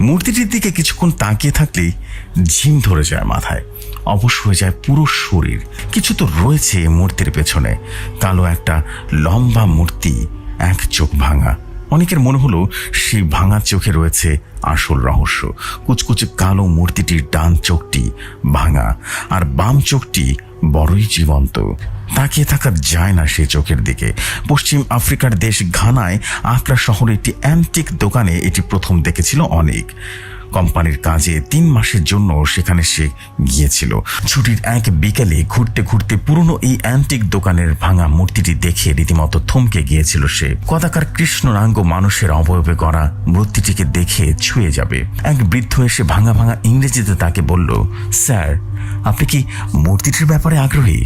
মূর্তিটির দিকে কিছুক্ষণ তাকিয়ে থাকলেই ঝিম ধরে যায় মাথায়, অবশ হয়ে যায় পুরো শরীর। কিছু তো রয়েছে মূর্তির পেছনে। কালো একটা লম্বা মূর্তি, এক চোখ ভাঙা। অনেকের মনে হলো সেই ভাঙা চোখে রয়েছে আসল রহস্য। কুচকুচে কালো মূর্তিটির ডান চোখটি ভাঙা আর বাম চোখটি বড়ই জীবন্ত। তাকিয়ে থাকা যায় না সেই চোখের দিকে। পশ্চিম আফ্রিকার দেশ ঘানায় আকরা শহরে একটি অ্যান্টিক দোকানে এটি প্রথম দেখেছিল অনেক। কোম্পানির কাজে 3 মাসের জন্য সেখানে সে গিয়েছিল। ছুটির এক বিকেলে ঘুরতে ঘুরতে পুরনো এই অ্যান্টিক দোকানের ভাঙা মূর্তিটি দেখে রীতিমতো থমকে গিয়েছিল সে। কদাকার কৃষ্ণরাঙ্গ মানুষের অবয়বে গড়া মূর্তিটিকে দেখে ছুঁয়ে যাবে। এক বৃদ্ধ এসে ভাঙা ভাঙা ইংরেজিতে তাকে বলল, স্যার, আপনি কি মূর্তিটির ব্যাপারে আগ্রহী?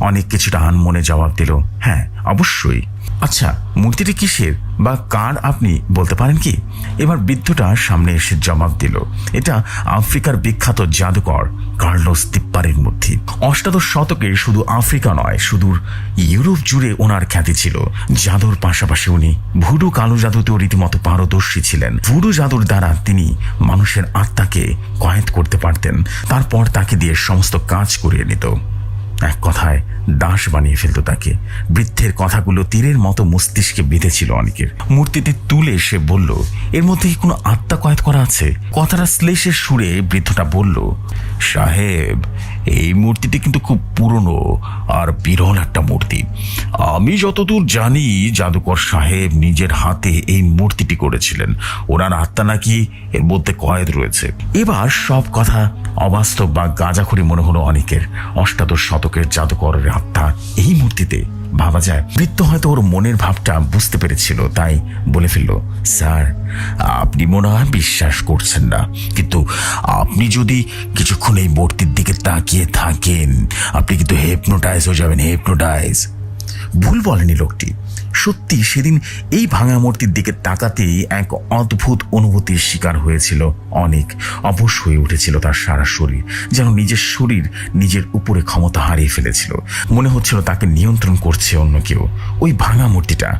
অনেক কিছুটা আনমনে জবাব দিল, হ্যাঁ অবশ্যই। আচ্ছা, মূর্তিটি কিসের বা কার আপনি বলতে পারেন কি? এবার বৃদ্ধটা সামনে এসে জবাব দিল, এটা আফ্রিকার বিখ্যাত জাদুকর কার্লোস দিপ্পারের মূর্তি। অষ্টাদশ শতকে শুধু আফ্রিকা নয়, সুদূর ইউরোপ জুড়ে ওনার খ্যাতি ছিল। জাদুর পাশাপাশি উনি ভুডু কালো জাদুতেও রীতিমতো পারদর্শী ছিলেন। ভুডু জাদুর দ্বারা তিনি মানুষের আত্মাকে কয়েদ করতে পারতেন, তারপর তাকে দিয়ে সমস্ত কাজ করিয়ে নিত। এক কথায় দাস বানিয়ে ফেলত তাকে। বৃদ্ধের কথাগুলো তীরের মতো মস্তিষ্কে বিঁধেছিল অনেকের। মূর্তিটি তুলে সে বলল, এর মধ্যে কি কোনো আত্মা কয়েদ করা আছে? কথাটা শ্লেষের সুরে বৃদ্ধটা বলল, সাহেব, এই মূর্তিটি কিন্তু খুব পুরনো আর বিরল একটা মূর্তি। আমি যতদূর জানি জাদুকর সাহেব নিজের হাতে এই মূর্তিটি করেছিলেন। ওনার আত্মা নাকি এর মধ্যে কয়েদ রয়েছে। এবার সব কথা অবাস্তব বা গাঁজাখড়ি মনে হলো অনেকের। অষ্টাদশ শতকের জাদুকরের আত্মা এই মূর্তিতে, ভাবা যায়। বৃদ্ধ হয়তো ওর মনের ভাবটা বুঝতে পেরেছিল, তাই বলে ফেলল, স্যার, আপনি মনে হয় বিশ্বাস করছেন না, কিন্তু আপনি যদি কিছুক্ষণ এই মূর্তির দিকে তাকিয়ে থাকেন, আপনি কিন্তু হিপনোটাইজ হয়ে যাবেন। হিপনোটাইজ। ভুল বলেনি লোকটি। সত্যি সেদিন এই ভাঙা মূর্তির দিকে তাকাতেই এক অদ্ভুত অনুভূতির শিকার হয়েছিল অনেক। অবশ হয়ে উঠেছিল তার সারা শরীর, যেন নিজের শরীর নিজের উপরে ক্ষমতা হারিয়ে ফেলেছিল। মনে হচ্ছিল তাকে নিয়ন্ত্রণ করছে অন্য কেউ। ওই ভাঙা মূর্তিটা,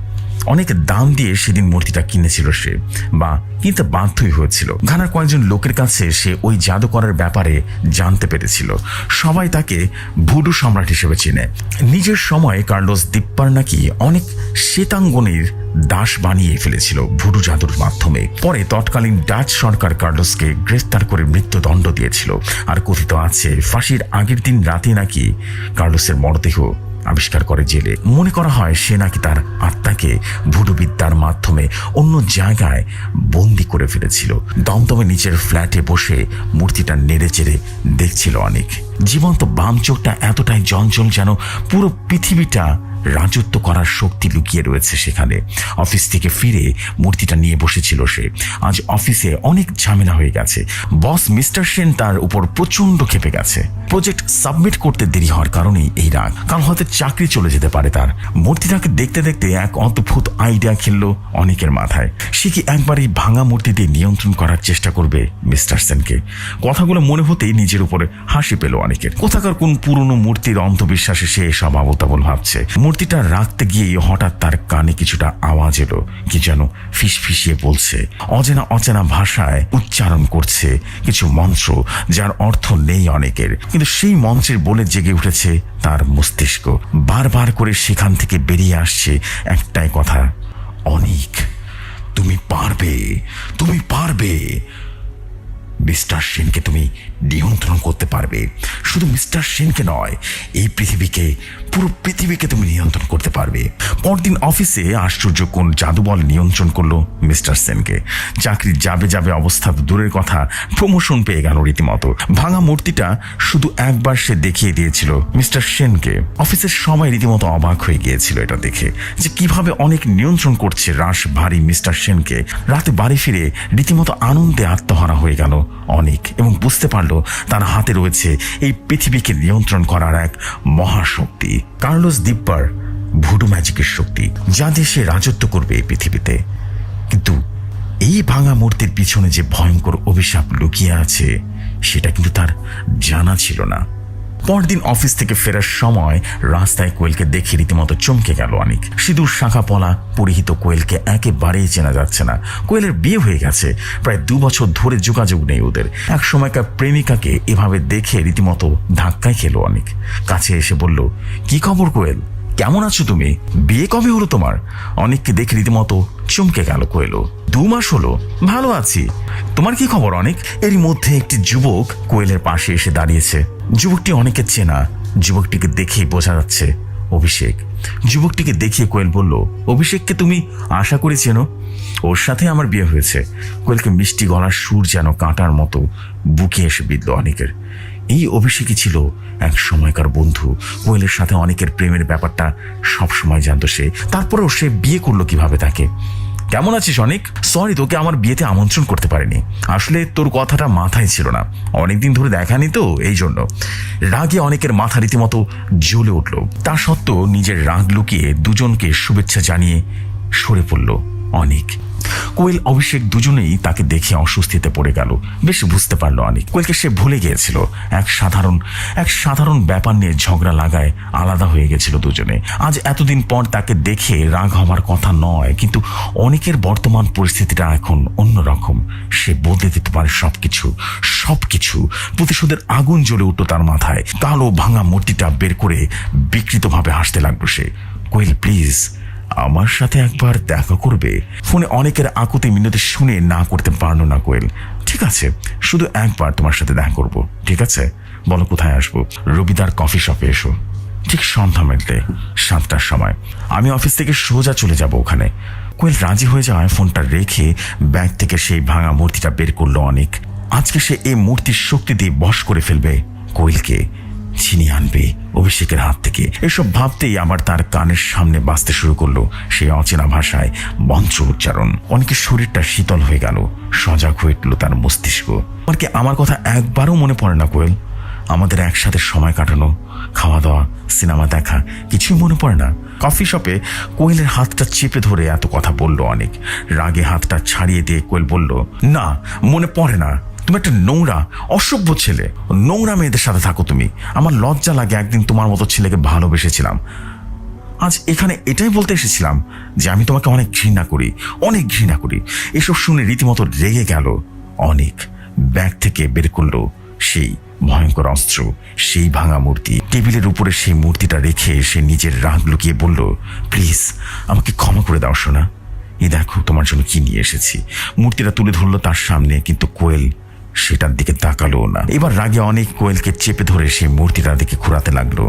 অনেক দাম দিয়ে সেদিন মূর্তিটা কিনেছিল সে, বা কিনতে বাধ্যই হয়েছিল। ঘানার কয়েকজন লোকের কাছে সে ওই জাদুকরের ব্যাপারে জানতে পেরেছিল। সবাই তাকে ভুডু সম্রাট হিসেবে চেনে। নিজের সময় কার্লোস দিপ্পার নাকি অনেক শ্বেতাঙ্গনের দাস বানিয়ে ফেলেছিল ভুডু জাদুর মাধ্যমে। পরে তৎকালীন ডাচ সরকার কার্লোসকে গ্রেফতার করে মৃত্যুদণ্ড দিয়েছিল। আর কথিত আছে ফাঁসির আগের দিন রাতে নাকি কার্লোসের মরদেহ আবিষ্কার করে জেলে। মনে করা হয় সে নাকি তার আত্মাকে ভুডু বিদ্যার মাধ্যমে অন্য জায়গায় বন্দি করে ফেলেছিল। দমদমে নিচের ফ্ল্যাটে বসে মূর্তিটা নেড়ে চেড়ে দেখছিল অনেক। জীবন্ত বাম চোখটা এতটাই জঞ্জল যেন পুরো পৃথিবীটা রাজত্ব করার শক্তি লুকিয়ে রয়েছে সেখানে। অফিস থেকে ফিরে মূর্তিটা নিয়ে বসেছিল সে। আজ অফিসে অনেক ঝামেলা হয়ে গেছে। বস মিস্টার সেন তার উপর প্রচন্ড ক্ষেপে গেছে। প্রজেক্ট সাবমিট করতে দেরি হওয়ার কারণেই এই রাগ। কাল হয়তো চাকরি চলে যেতে পারে তার। মূর্তিটাকে দেখতে দেখতে এক অদ্ভুত আইডিয়া খেলল অনেকের মাথায়। সে কি একবার এই ভাঙা মূর্তি দিয়ে নিয়ন্ত্রণ করার চেষ্টা করবে মিস্টার সেনকে? কথাগুলো মনে হতেই নিজের উপরে হাসি পেল অনেকের। কোথাকার কোন পুরনো মূর্তির অন্ধবিশ্বাসে সে এসব আবোল ভাবছে। মূর্তিটা রাখতে গিয়ে হঠাৎ তার কানে কিছুটা আওয়াজ এলো। কি যেন ফিসফিসিয়ে বলছে, অচেনা ভাষায় উচ্চারণ করছে কিছু মন্ত্র, যার অর্থ নেই অনেকের। কিন্তু সেই মন্ত্রের বলে জেগে উঠেছে তার মস্তিষ্ক। বারবার করে সেখান থেকে বেরিয়ে আসছে একটাই কথা, অনেক, তুমি পারবে, তুমি পারবে। মিস্টার সেনকে তুমি নিয়ন্ত্রণ করতে পারবে। শুধু মিস্টার সেনকে নয়, এই পৃথিবীকে, পুরো পৃথিবীকে তুমি নিয়ন্ত্রণ করতে পারবে। পরদিন অফিসে আশ্চর্য কোন জাদুবল নিয়ন্ত্রণ করলো মিস্টার সেনকে। চাকরি যাবে অবস্থা তো দূরের কথা, প্রমোশন পেয়ে গেল রীতিমতো। ভাঙা মূর্তিটা শুধু একবার সে দেখিয়ে দিয়েছিল মিস্টার সেনকে। অফিসের সবাই রীতিমতো অবাক হয়ে গিয়েছিল এটা দেখে, যে কিভাবে অনেক নিয়ন্ত্রণ করছে রাশ ভারী মিস্টার সেনকে। রাতে বাড়ি ফিরে রীতিমতো আনন্দে আত্মহারা হয়ে গেল অনেক, এবং বুঝতে পারলো তার হাতে রয়েছে এই পৃথিবীকে নিয়ন্ত্রণ করার এক মহাশক্তি, কার্লোস দিপ্পার ভুডু ম্যাজিকের শক্তি, যা দিয়ে সে রাজত্ব করবে এই পৃথিবীতে। কিন্তু এই ভাঙা মূর্তির পিছনে যে ভয়ঙ্কর অভিশাপ লুকিয়ে আছে সেটা কিন্তু তার জানা ছিল না। পরদিন অফিস থেকে ফেরার সময় রাস্তায় কোয়েলকে দেখে রীতিমতো চমকে গেল অনেক। সিঁদুর শাখা পলা পরিহিত কোয়েলকে একেবারেই চেনা যাচ্ছে না। কোয়েলের বিয়ে হয়ে গেছে, প্রায় 2 বছর ধরে যোগাযোগ নেই ওদের। এক সময়কার প্রেমিকাকে এভাবে দেখে রীতিমতো ধাক্কায় খেলো অনেক। কাছে এসে বলল, কি খবর কোয়েল, কেমন আছো তুমি, বিয়ে কবে হলো তোমার? অনেককে দেখে রীতিমতো চমকে গেল কোয়েলও। 2 মাস হলো, ভালো আছি, তোমার কি খবর অনেক? এরই মধ্যে একটি যুবক কোয়েলের পাশে এসে দাঁড়িয়েছে। যুবকটি অনেকের চেনা, যুবকটিকে দেখেই বোঝা যাচ্ছে অভিষেক। যুবকটিকে দেখিয়ে কোয়েল বলল, অভিষেককে তুমি আশা করি চেনো, ওর সাথে আমার বিয়ে হয়েছে। কোয়েলকে মিষ্টি গলার সুর যেন কাঁটার মতো বুকে এসে বিঁধল অনেকের। এই অভিষেকই ছিল এক সময়কার বন্ধু। কোয়েলের সাথে অনেকের প্রেমের ব্যাপারটা সব সময় জানতো সে, তারপরেও সে বিয়ে করলো কিভাবে তাকে। কেমন আছিস অনেক? সরি, তোকে আমার বিয়েতে আমন্ত্রণ করতে পারিনি, আসলে তোর কথাটা মাথায় ছিল না, অনেকদিন ধরে দেখানি তো এই জন্য। রাগে অনেকের মাথা রীতিমতো জ্বলে উঠল। তা সত্ত্বেও নিজের রাগ লুকিয়ে দুজনকে শুভেচ্ছা জানিয়ে সরে পড়ল অনেক। কোয়েল অভিষেক দুজনেই তাকে দেখে অস্বস্তিতে পড়ে গেল। বেশ বুঝতে পারলো অনেক কোয়েলকে সে ভুলে গিয়েছিল। এক সাধারণ ব্যাপার নিয়ে ঝগড়া লাগায় আলাদা হয়ে গেছিল দুজনে। আজ এতদিন পর তাকে দেখে রাগ হওয়ার কথা নয়, কিন্তু অনেকের বর্তমান পরিস্থিতিটা এখন অন্যরকম। সে বদলে দিতে পারে সবকিছু। প্রতিশোধের আগুন জ্বলে উঠল তার মাথায়। কালো ভাঙা মূর্তিটা বের করে বিকৃতভাবে হাসতে লাগলো সে। কোয়েল প্লিজ, আমার সাথে একবার দেখা করবে? ফোনে অনেকের আকুতি মিনতি শুনে না করতে পারল না কোয়েল। ঠিক আছে, শুধু একবার তোমার সাথে দেখা করব। ঠিক আছে, বলো কোথায় আসবো? রবিদার কফি শপে এসো, ঠিক সন্ধ্যা মিলতে 7টার সময়। আমি অফিস থেকে সোজা চলে যাব ওখানে। কোয়েল রাজি হয়ে যাওয়ায় ফোনটা রেখে ব্যাগ থেকে সেই ভাঙা মূর্তিটা বের করলো অনেক। আজকে সে এই মূর্তির শক্তি দিয়ে বশ করে ফেলবে কোয়েলকে, ছিনিয়ে আনবে অভিষেকের হাত থেকে। এসব ভাবতেই আবার তার কানের সামনে বাজতে শুরু করলো সেই অচেনা ভাষায় মন্ত্র উচ্চারণ। অনেকের শরীরটা শীতল হয়ে গেল, সজাগ হয়ে উঠল তার মস্তিষ্ক। আমার কথা একবারও মনে পড়ে না কোয়েল? আমাদের একসাথে সময় কাটানো, খাওয়া দাওয়া, সিনেমা দেখা, কিছুই মনে পড়ে না? কফি শপে কোয়েলের হাতটা চেপে ধরে এত কথা বলল অনেক। রাগে হাতটা ছাড়িয়ে দিয়ে কোয়েল বলল, না, মনে পড়ে না। তুমি একটা নোংরা অসভ্য ছেলে, নোংরা মেয়েদের সাথে থাকো তুমি। আমার লজ্জা লাগে, একদিন তোমার মতো ছেলেকে ভালোবেসেছিলাম। আজ এখানে এটাই বলতে এসেছিলাম যে আমি তোমাকে অনেক ঘৃণা করি। এসব শুনে রীতিমতো রেগে গেল অনেক। ব্যাগ থেকে বের করলো সেই ভয়ঙ্কর অস্ত্র, সেই ভাঙা মূর্তি। টেবিলের উপরে সেই মূর্তিটা রেখে সে নিজের রাগ লুকিয়ে বলল, প্লিজ আমাকে ক্ষমা করে দাও সোনা, এই দেখো তোমার জন্য কি নিয়ে এসেছি। মূর্তিটা তুলে ধরলো তার সামনে, কিন্তু কোয়েল সেটার দিকে তাকালো না। এবার রাগে অনেক কোয়েলকে চেপে ধরে সেই মূর্তিটার দিকে ঘোরাতে লাগলো।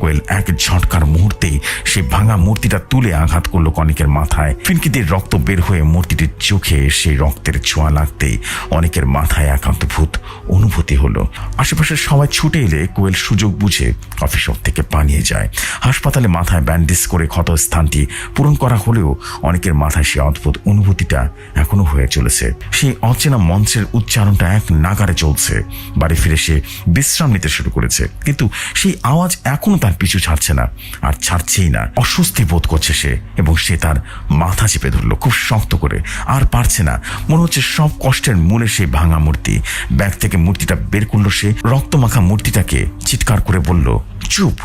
কোয়েল এক ঝটকার মুহূর্তেই সেই ভাঙা মূর্তিটা তুলে আঘাত করলো অনেকের মাথায়। ফিনকিদের রক্ত বের হয়ে মূর্তিটির চোখে সেই রক্তের ছোঁয়া লাগতেই অনেকের মাথায় একান্তভূত অনুভূতি হলো। আশেপাশের সবাই ছুটে এলে কোয়েল সুযোগ বুঝে কফি শপ থেকে পালিয়ে যায়। হাসপাতালে মাথায় ব্যান্ডেজ করে ক্ষত স্থানটি পূরণ করা হলেও অনেকের মাথায় সেই অদ্ভুত অনুভূতিটা এখনো হয়ে চলেছে। সেই অচেনা মন্ত্রের উচ্চারণটা এক নাগারে চলছে। বাড়ি ফিরে সে বিশ্রাম নিতে শুরু করেছে, কিন্তু সেই আওয়াজ এখনো তার পিছু ছাড়ছে না, আর ছাড়ছেই না। অস্বস্তি বোধ করছে সে, এবং সে তার মাথা চেপে ধরলো খুব শক্ত করে। আর পারছে না, মনে হচ্ছে সব কষ্টের মূলে সেই ভাঙা মূর্তি। ব্যাগ থেকে মূর্তিটা বের করলো সে, রক্তমাখা মূর্তিটাকে চিৎকার করে বলল, চুপ।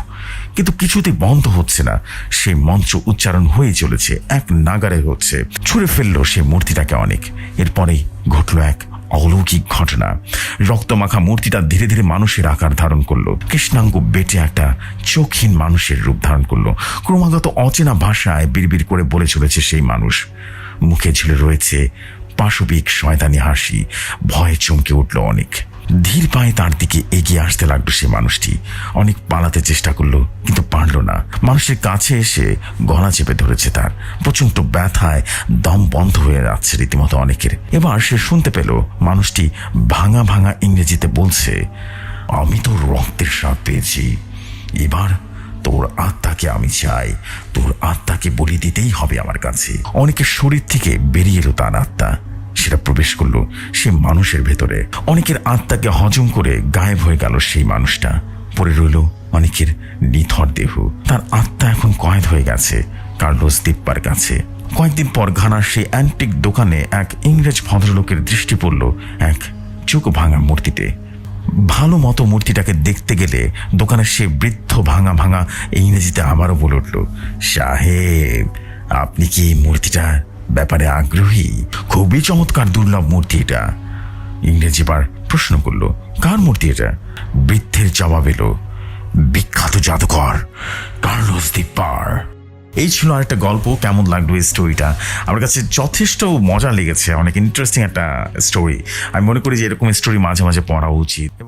কিন্তু কিছুতেই বন্ধ হচ্ছে না। সেই মন্ত্র উচ্চারণ হয়ে চলেছে, এক নাগারে হচ্ছে। ছুঁড়ে ফেললো সেই মূর্তিটাকে অনেক। এরপরেই ঘটলো এক অলৌকিক ঘটনা। রক্তমাখা মূর্তিটা ধীরে ধীরে মানুষের আকার ধারণ করলো। কৃষ্ণাঙ্গ বেটে একটা চোখহীন মানুষের রূপ ধারণ করলো। ক্রমাগত অচেনা ভাষায় বিড়বিড় করে বলে চলেছে সেই মানুষ। মুখে ঝুলে রয়েছে পাশবিক শয়তানি হাসি। ভয়ে চমকে উঠল অনেক। ধীর পায়ে তার দিকে এগিয়ে আসতে লাগলো সে মানুষটি। অনেক পালাতে চেষ্টা করলো, কিন্তু পারল না। মানুষের কাছে এসে গলা চেপে ধরেছে তার। প্রচন্ড ব্যথায় দম বন্ধ হয়ে যাচ্ছে রীতিমতো অনেকের। এবার সে শুনতে পেল মানুষটি ভাঙা ভাঙা ইংরেজিতে বলছে, আমি তো রক্তের স্বাদ পেয়েছি, এবার তোর আত্মাকে আমি চাই, তোর আত্মাকে বলি দিতেই হবে আমার কাছে। অনেকের শরীর থেকে বেরিয়ে এলো তার আত্মা। সেটা প্রবেশ করলো সে মানুষের ভেতরে। অনেকের আত্মাকে হজম করে গায়েব হয়ে গেল সেই মানুষটা। পড়ে রইল অনেকের নিথর দেহ। তার আত্মা এখন কয়েদ হয়ে গেছে কার্লোস দিপ্পার কাছে। কয়েকদিন পর ঘানার সেই অ্যান্টিক দোকানে এক ইংরেজ ভদ্রলোকের দৃষ্টি পড়ল এক চোখ ভাঙা মূর্তিতে। ভালো মতো মূর্তিটাকে দেখতে গেলে দোকানের সে বৃদ্ধ ভাঙা ভাঙা ইংরেজিতে আবারও বলে উঠল, সাহেব আপনি কি এই মূর্তিটার ব্যাপারে আগ্রহী? খুবই চমৎকার দুর্লভ মূর্তি এটা। ইংরেজি বার প্রশ্ন করলো, কার মূর্তি এটা? বৃদ্ধের জবাব এলো, বিখ্যাত জাদুকর কার্লোস দিপার। এই ছিল আরেকটা গল্প। কেমন লাগলো এই স্টোরিটা? আমার কাছে যথেষ্ট মজা লেগেছে, অনেক ইন্টারেস্টিং একটা স্টোরি। আমি মনে করি যে এরকম স্টোরি মাঝে মাঝে পড়া উচিত।